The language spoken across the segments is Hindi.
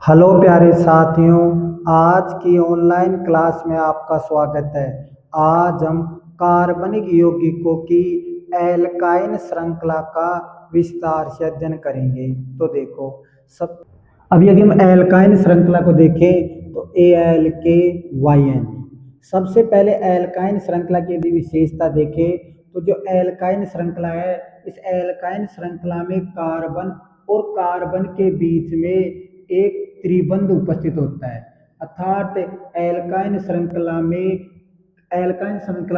हेलो प्यारे साथियों, आज की ऑनलाइन क्लास में आपका स्वागत है। आज हम कार्बनिक यौगिकों की एल्काइन श्रृंखला का विस्तार से अध्ययन करेंगे। तो देखो, सब अब यदि हम एल्काइन श्रृंखला को देखें तो ALKYN। सबसे पहले एल्काइन श्रृंखला की यदि विशेषता देखें तो जो एल्काइन श्रृंखला है, इस एल्काइन श्रृंखला में कार्बन और कार्बन के बीच में एक त्रिबंध उपस्थित होता है। अर्थात एल्काइन श्रृंखला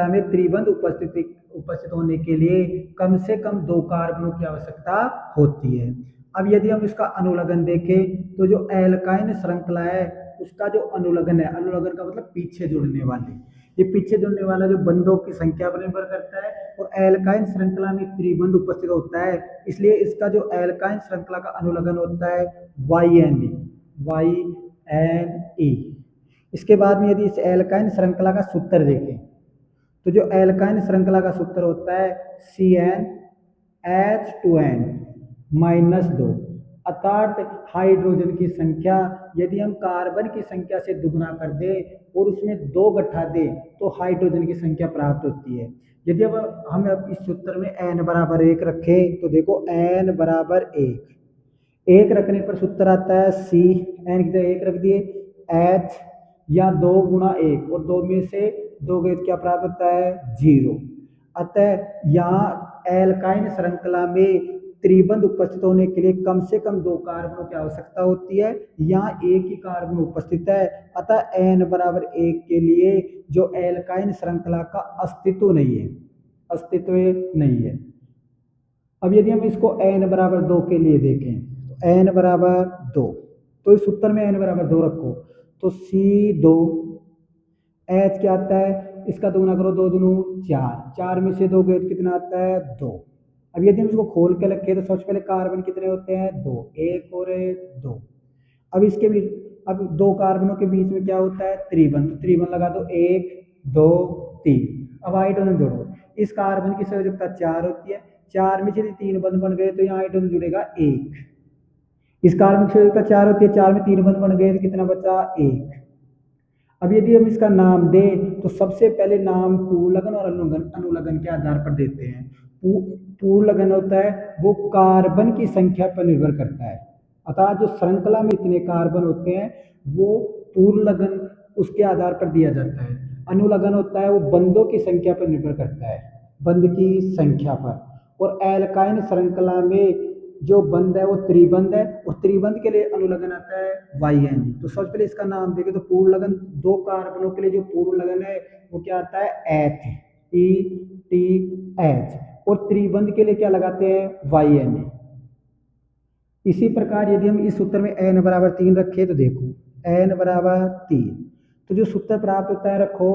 में त्रिबंध उपस्थित होने के लिए कम से कम दो कार्बनों की आवश्यकता होती है। अब यदि हम इसका अनुलग्न देखें तो जो एल्काइन श्रृंखला है उसका जो अनुलग्न है, अनुलग्न का मतलब पीछे जुड़ने वाले, ये पीछे जुड़ने वाला जो बंधों की संख्या पर निर्भर करता है और एल्काइन श्रृंखला में त्रिबंध उपस्थित होता है, इसलिए इसका जो एल्काइन श्रृंखला का अनुलग्न होता है YNE। इसके बाद में यदि इस एल्काइन श्रृंखला का सूत्र देखें तो जो एल्काइन श्रृंखला का सूत्र होता है CnH2n-2, अर्थात हाइड्रोजन की संख्या यदि हम कार्बन की संख्या से दुगुना कर दें और उसमें 2 घटा दें तो हाइड्रोजन की संख्या प्राप्त होती है। यदि अब हम इस सूत्र में n बराबर 1 रखें तो देखो n बराबर 1 रखने पर सूत्र आता है C, n की जगह 1 रख दिए, H या 2 गुणा 1 और 2 में से 2 गए क्या प्राप्त होता है 0। अतः यहाँ एल्काइन श्रृंखला में त्रिबंध उपस्थित होने के लिए कम से कम 2 कार्बनों की आवश्यकता होती है। यहाँ एक ही कार्बन उपस्थित है, अतः n बराबर 1 के लिए जो एल्काइन श्रृंखला का अस्तित्व नहीं है। अब यदि हम इसको n बराबर 2 के लिए देखें तो n बराबर 2, तो इस सूत्र में n बराबर 2 रखो तो C2, H क्या आता है, इसका दोगुना करो, 2 दूनी 4, 4 में से 2 गए तो कितना आता है 2। अब यदि हम इसको खोल के रखें तो सबसे पहले कार्बन कितने होते हैं 2, 1 और 2। अब इसके बीच, अब 2 कार्बनों के बीच में क्या होता है त्रिबंध, तो त्रिबंध लगा दो 1 2 3। अब हाइड्रोजन जोड़ो, इस कार्बन की संयोजकता 4 होती है, 4 में से 3 बंध बन गए तो यहाँ हाइड्रोजन जुड़ेगा 1। इस कार्बन की संयोजकता 4 होती है, 4 में 3 बंध बन गए तो कितना बचा 1। अब यदि हम इसका नाम दें तो सबसे पहले नाम पूर्णलग्न और अनुलग्न के आधार पर देते हैं। पूर्णलग्न होता है वो कार्बन की संख्या पर निर्भर करता है, अर्थात जो श्रृंखला में इतने कार्बन होते हैं वो पूर्णलग्न उसके आधार पर दिया जाता है। अनुलग्न होता है वो बंधों की संख्या पर निर्भर करता है, बंध की संख्या पर। और एल्काइन श्रृंखला में जो बंध है वो त्रिबंध है और त्रिबंध के लिए अनुलग्न आता है YN। तो सबसे पहले इसका नाम देखें तो पूर्णलग्न 2 कार्बनों के लिए जो पूर्णलग्न है वो क्या आता है ETH, और त्रिबंध के लिए क्या लगाते हैं YN। इसी प्रकार यदि हम इस सूत्र में n बराबर 3 रखें तो देखो n बराबर 3, तो जो सूत्र प्राप्त होता है रखो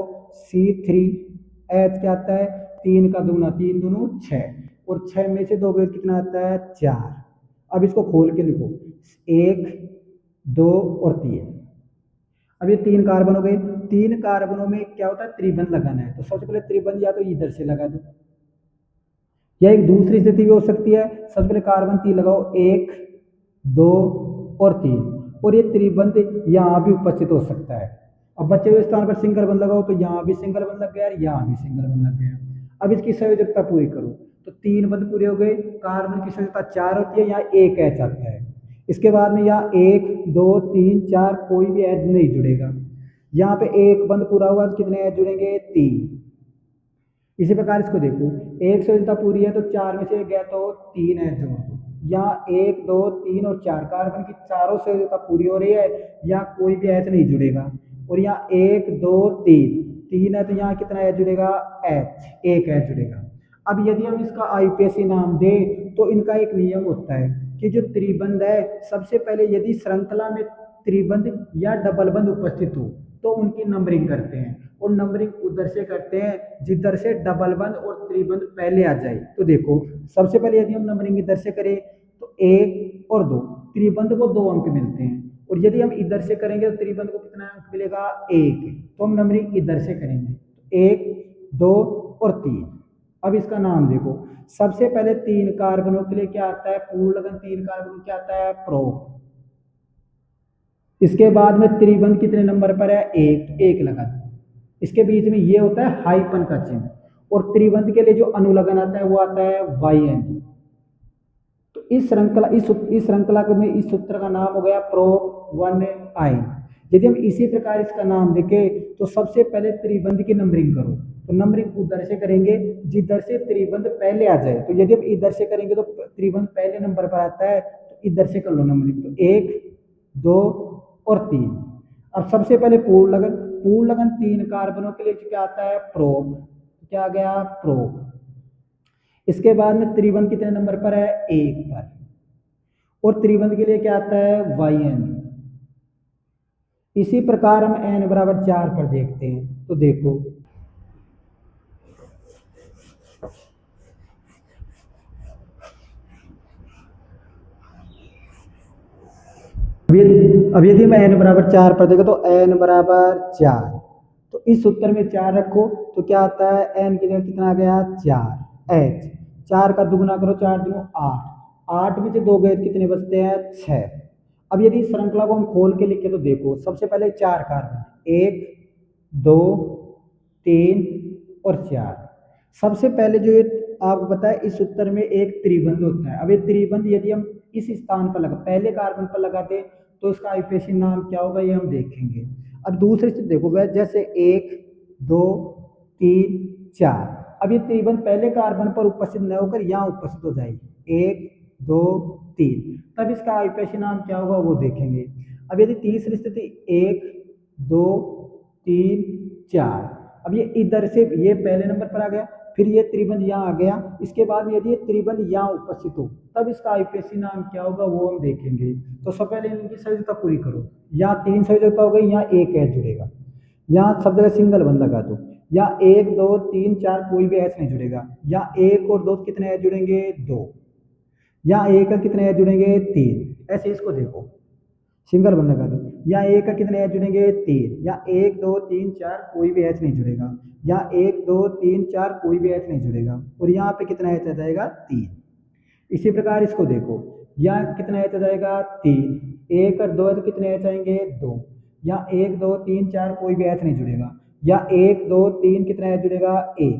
C3H क्या आता है, 3 का दूना 3 दूनी 6 और 6 में से 2 गए कितना आता है 4। अब इसको खोल के लिखो 1 2 और 3। अब ये 3 कार्बन हो गए, 3 कार्बनों में क्या होता है त्रिबंध लगाना है, तो सबसे पहले त्रिबंध या तो इधर से लगा दो या एक दूसरी स्थिति भी हो सकती है। सबसे पहले कार्बन 3 लगाओ, 1 2 और 3, और ये त्रिबंध यहाँ भी उपस्थित हो सकता है। अब बचे हुए स्थान पर सिंगल बंध लगाओ तो यहाँ भी सिंगल बंध लग गया और यहाँ भी सिंगल बंध लग गया। अब इसकी संयोजकता पूरी करो तो 3 बंध पूरे हो गए, कार्बन की संयोजकता 4 होती है, यहाँ 1 H आता है। इसके बाद में यहाँ 1 2 3 4 कोई भी H नहीं जुड़ेगा, यहाँ पे एक बंध पूरा हुआ तो कितने H जुड़ेंगे 3। इसी प्रकार इसको देखो, एक संयोजकता पूरी है तो 4 में से 1 गया तो 3 H जोड़ दो, यहाँ 1 2 3 और 4 कार्बन की चारों संयोजकता पूरी हो रही है, यहाँ कोई भी H नहीं जुड़ेगा। और यहाँ 1 2 3 है तो यहाँ कितना H जुड़ेगा H, 1 H जुड़ेगा। अब यदि हम इसका IUPAC नाम दें तो इनका एक नियम होता है कि जो त्रिबंध है सबसे पहले यदि श्रृंखला में त्रिबंध या डबल बंध उपस्थित हो तो उनकी नंबरिंग करते हैं, और नंबरिंग उधर से करते हैं जिधर से डबल बंध और त्रिबंध पहले आ जाए। तो देखो सबसे पहले यदि हम नंबरिंग इधर से करें तो 1 और 2, त्रिबंध को 2 अंक मिलते हैं, और यदि हम इधर से करेंगे तो त्रिबंध को कितना अंक मिलेगा 1, तो हम नंबरिंग इधर से करेंगे 1 2 और 3। अब इसका नाम देखो, सबसे पहले 3 कार्बनों के लिए क्या आता है पूर्णलग्न, 3 कार्बनों क्या आता है प्रो, इसके बाद में त्रिबंध कितने नंबर पर है, एक, तो एक लगा दो। इसके बीच में ये होता है हाइपन का चिन्ह, और त्रिबंध के लिए जो अनुलग्न आता है वो आता है वाई एन। तो इस श्रृंखला इस श्रृंखला में इस सूत्र का नाम हो गया प्रोप वन आई। यदि हम इसी प्रकार इसका नाम देखें तो सबसे पहले त्रिबंध की नंबरिंग करो, तो नंबरिंग उधर से करेंगे जिधर से त्रिबंध पहले आ जाए। तो यदि हम इधर से करेंगे तो त्रिबंध पहले नंबर पर आता है, तो इधर से कर लो नंबरिंग, तो एक, दो और तीन। अब सबसे पहले पूर्ण लगन 3 कार्बनों के लिए क्या आता है, प्रोप, क्या आ गया, प्रोप। इसके बाद में त्रिबंध कितने नंबर पर है, एक पर, और त्रिबंध के लिए क्या आता है, वाई एन। इसी प्रकार हम n बराबर 4 पर देखते हैं, तो देखो अब यदि हम n बराबर 4 पर देखो तो n बराबर 4, तो इस सूत्र में 4 रखो तो क्या आता है, n की जगह कितना आ गया, 4, h। 4 का दुगुना करो, 4 दूनी 8, 8 में से 2 गए कितने बचते हैं, 6। अब यदि श्रृंखला को हम खोल के लिखे तो देखो सबसे पहले 4 कार्बन, 1, 2, 3 और 4। सबसे पहले जो आपको पता है इस सूत्र में एक त्रिबंध होता है। अब ये त्रिबंध यदि हम इस स्थान पर लगा, पहले कार्बन पर लगाते तो इसका आईपीएसी नाम क्या होगा, ये हम देखेंगे। अब दूसरे से देखो वह जैसे 1, 2, 3, 4। अब ये त्रिबंध पहले कार्बन पर उपस्थित न होकर यहाँ उपस्थित हो जाएगी, 1, 2, 3, तब इसका आईपीएसी नाम क्या होगा वो देखेंगे। अब यदि तीसरी स्थिति 1, 2, 3, 4, अब ये इधर से ये पहले नंबर पर आ गया, फिर ये त्रिबंध यहाँ आ गया, इसके बाद यदि ये त्रिबंध यहाँ उपस्थित हो तब इसका आईपीएसी नाम क्या होगा वो हम देखेंगे। तो सबसे पहले इनकी संयोजकता पूरी करो, यहाँ 3 संयोजकता हो गई, यहाँ एक एच जुड़ेगा, यहाँ सब जगह सिंगल वन लगा दो, यहाँ 1, 2, 3, 4 कोई भी एच नहीं जुड़ेगा, यहाँ 1 और 2 कितने एच जुड़ेंगे, 2, यहाँ 1 का कितने एच जुड़ेंगे, 3। ऐसे इसको देखो, सिंगल वन लगा दो, यहाँ 1 का कितने एच जुड़ेंगे, 3, यहाँ 1, 2, 3, 4 कोई भी एच नहीं जुड़ेगा, यहाँ 1, 2, 3, 4 कोई भी एच नहीं जुड़ेगा, और यहाँ पे कितना एच आ जाएगा, 3। इसी प्रकार इसको देखो, यहाँ कितना एच आ जाएगा, 3, 1 और 2 तो कितने एच आएंगे, 2, यहाँ 1, 2, 3, 4 कोई भी एच नहीं जुड़ेगा, यहाँ 1, 2, 3 कितना एच जुड़ेगा, 1।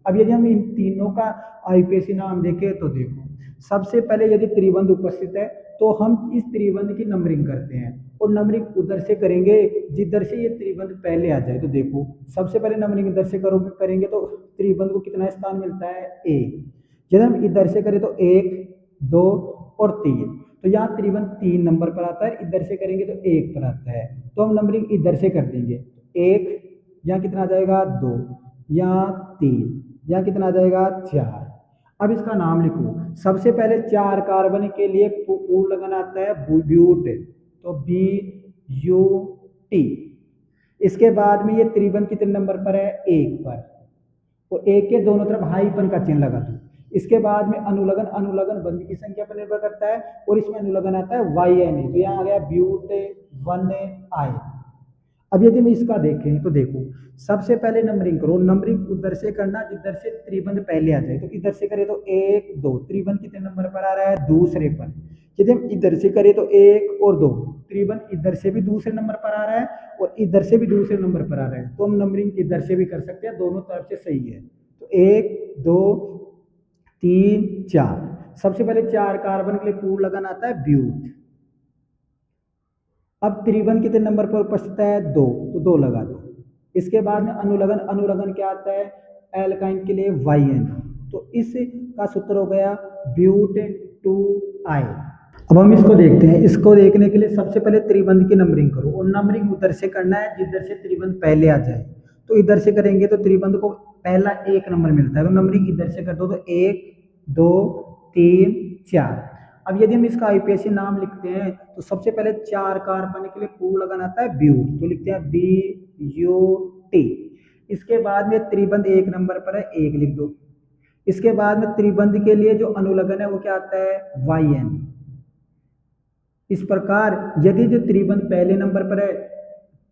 अब यदि हम इन तीनों का आईपीएसी नाम देखें तो देखो सबसे पहले यदि त्रिबंध उपस्थित है तो हम इस त्रिबंध की नंबरिंग करते हैं, और नंबरिंग उधर से करेंगे जिधर से ये त्रिबंध पहले आ जाए। तो देखो सबसे पहले नंबरिंग इधर से करेंगे तो त्रिबंध को कितना स्थान मिलता है, 1। जब हम इधर से करें तो 1, 2 और 3, तो यहाँ त्रिबंध 3 नंबर पर आता है, इधर से करेंगे तो 1 पर आता है, तो हम नंबरिंग इधर से कर देंगे, 1, यहाँ कितना आ जाएगा, 2, यहाँ 3, यहाँ कितना आ जाएगा, 4। अब इसका नाम लिखो, सबसे पहले 4 कार्बन के लिए पूर्ण लगन आता है ब्यूट, तो BUT। इसके बाद में ये त्रिबंध कितने नंबर पर है, 1 पर, और 1 के दोनों तरफ हाइपन का चिन्ह लगा दो। इसके बाद में अनुलग्न बंध की संख्या पर निर्भर करता है, और इसमें अनुलग्न आता है YNA, तो यहाँ आ गया ब्यूट 1I। अब यदि हम इसका देखें तो देखो सबसे पहले नंबरिंग करो, नंबरिंग उधर से करना जिधर से त्रिबंध पहले आ जाए, तो इधर से करें तो 1, 2, त्रिबंध कितने नंबर पर आ रहा है, दूसरे पर। यदि हम इधर से करें तो 1 और 2, त्रिबंध इधर से भी दूसरे नंबर पर आ रहा है और इधर से भी दूसरे नंबर पर आ रहा है, तो हम नंबरिंग इधर से भी कर सकते हैं, दोनों तरफ से सही है। तो 1, 2, 3, 4, सबसे पहले 4 कार्बन के लिए पूर्ण लगन आता है ब्यूट। अब त्रिबंध कितने नंबर पर उपस्थित है, 2, तो 2 लगा दो। इसके बाद में अनुलग्न क्या आता है, एल्काइन के लिए YN, तो इसका सूत्र हो गया ब्यूट 2I। अब हम इसको देखते हैं, इसको देखने के लिए सबसे पहले त्रिबंध की नंबरिंग करो, और नंबरिंग उधर से करना है जिधर से त्रिबंध पहले आ जाए, तो इधर से करेंगे तो त्रिबंध को पहला 1 नंबर मिलता है, तो नंबरिंग इधर से कर दो, तो 1, 2, 3, 4। अब यदि हम इसका आईपीएसी नाम लिखते हैं तो सबसे पहले 4 कार्बन के लिए पूर्ण लगन आता है ब्यूट, तो लिखते हैं BUT। इसके बाद में त्रिबंध 1 नंबर पर है, 1 लिख दो। इसके बाद में त्रिबंध के लिए जो अनुलग्न है वो क्या आता है, YN। इस प्रकार यदि जो त्रिबंध पहले नंबर पर है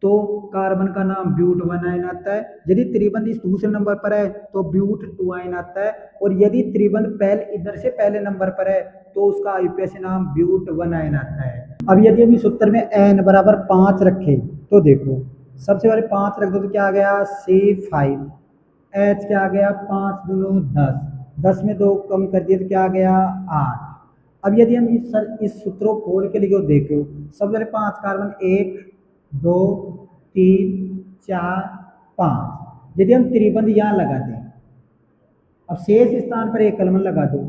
तो कार्बन का नाम ब्यूट 1 आता है, यदि त्रिबंध इस दूसरे नंबर पर है तो ब्यूट 2 आता है, और यदि त्रिबंध पहले इधर से पहले नंबर पर है तो उसका आईपीएसी नाम ब्यूट 1 आता है। अब यदि हम इस उत्तर में n बराबर 5 रखें तो देखो, सबसे पहले 5 रख दो तो क्या आ गया C5, H क्या आ गया 5 दूनी 10, 10 में 2 कम कर दिए तो क्या आ गया 8। अब यदि हम इस सूत्र को खोल के लिखो देखो, सबसे पहले 5 कार्बन 1 2 3 4 5, यदि हम त्रिबंध यहाँ लगा दें, अब शेष स्थान पर एक कलमन लगा दो।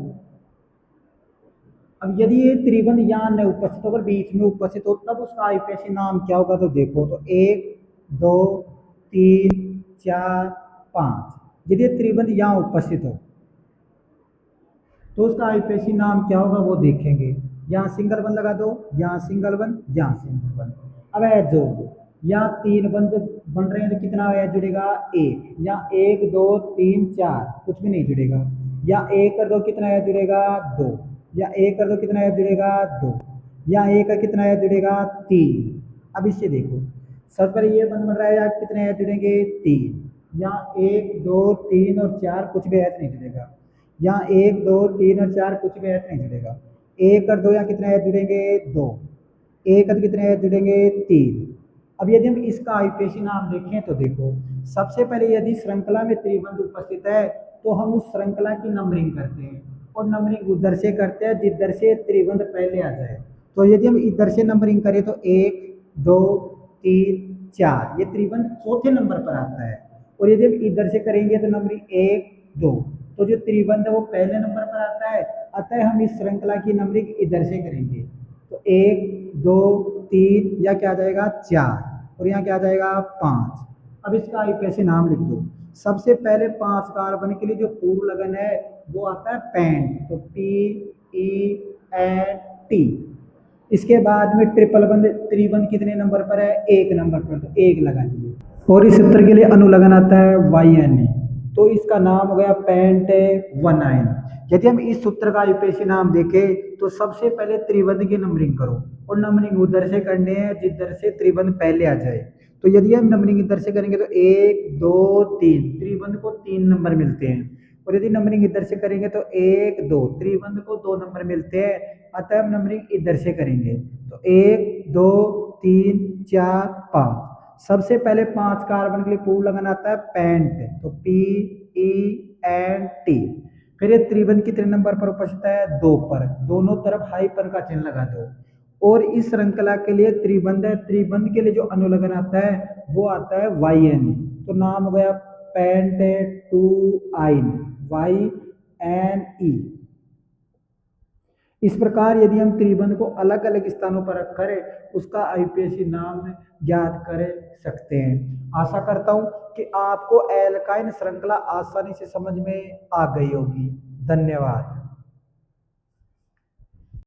अब यदि ये त्रिबंध यहाँ न उपस्थित होकर बीच में उपस्थित हो तब उसका आईपीएसी नाम क्या होगा, तो देखो तो 1 2 3 4 5, यदि त्रिबंध यहाँ उपस्थित हो तो उसका आईपीएसी नाम क्या होगा वो देखेंगे। यहाँ सिंगल बंद लगा दो, यहाँ सिंगल बंद, यहाँ सिंगल बंद। अब ऐड जोड़ दो, यहाँ 3 बंद बन रहे हैं तो कितना ऐड जुड़ेगा 1, यहाँ 1 2 3 4 कुछ भी नहीं जुड़ेगा, यहाँ 1 कर दो कितना ऐड जुड़ेगा 2, या 1 कर दो कितना ऐड जुड़ेगा 2, यहाँ 1 का कितना ऐड जुड़ेगा 3। अब इससे देखो, सबसे पहले ये बंद बन रहा है, यहाँ कितने ऐड जुड़ेंगे 3, यहाँ 1 2 3 और 4 कुछ भी ऐड नहीं जुड़ेगा, यहाँ 1 2 3 और 4 कुछ भी ऐड नहीं जुड़ेगा, 1 और 2 यहाँ कितने ऐड जुड़ेंगे 2, 1 और कितने ऐड जुड़ेंगे 3। अब यदि हम इसका आईपीएसी नाम देखें तो देखो, सबसे पहले यदि श्रृंखला में त्रिबंध उपस्थित है तो हम उस श्रृंखला की नंबरिंग करते हैं, और नंबरिंग उधर से करते हैं जिधर से त्रिबंध पहले आ जाए। तो यदि हम इधर से नंबरिंग करें तो 1 2 3 4 ये त्रिबंध चौथे नंबर पर आता है, और यदि हम इधर से करेंगे तो नंबरिंग 1 2, तो जो त्रिबंध है वो पहले नंबर पर आता है, अतः हम इस श्रृंखला की नंबरिंग इधर से करेंगे। तो 1 2 3 या क्या आ जाएगा 4, और यहाँ क्या आ जाएगा 5। अब इसका आईपीएसी नाम लिख दो। सबसे पहले 5 कार्बन के लिए जो पूर्व लगन है वो आता है पेंट, तो PENT। इसके बाद में ट्रिपल बंद त्रिबंध कितने नंबर पर है 1 नंबर पर, तो 1 लगा दिए। और इस सूत्र के लिए अनुलग्न आता है YNA, तो इसका नाम हो गया पेंट 1 यदि हम इस सूत्र का आईपीएसी नाम देखें तो सबसे पहले त्रिबंध की नंबरिंग करो, और नंबरिंग उधर से करने हैं जिधर से त्रिबंध पहले आ जाए। तो यदि हम नंबरिंग इधर से करेंगे तो 1 2 3 त्रिबंध को 3 नंबर मिलते हैं, और यदि नंबरिंग इधर से करेंगे तो 1 2 त्रिबंध को 2 नंबर मिलते हैं, अतः हम नंबरिंग इधर से करेंगे। तो 1 2 3 4 5, सबसे पहले 5 कार्बन के लिए पूर्व लगन आता है पेंट, तो PENT। फिर ये त्रिबंध कितने नंबर पर उपस्थित है 2 पर, दोनों तरफ हाइफन का चिन्ह लगा दो। और इस श्रृंखला के लिए त्रिबंध है, त्रिबंध के लिए जो अनुलग्न आता है वो आता है YNE, तो नाम हो गया पेंट 2 YNE। इस प्रकार यदि हम त्रिबंध को अलग अलग स्थानों पर रख कर उसका आईपीएसी नाम ज्ञात कर सकते हैं। आशा करता हूँ कि आपको एल्काइन श्रृंखला आसानी से समझ में आ गई होगी। धन्यवाद।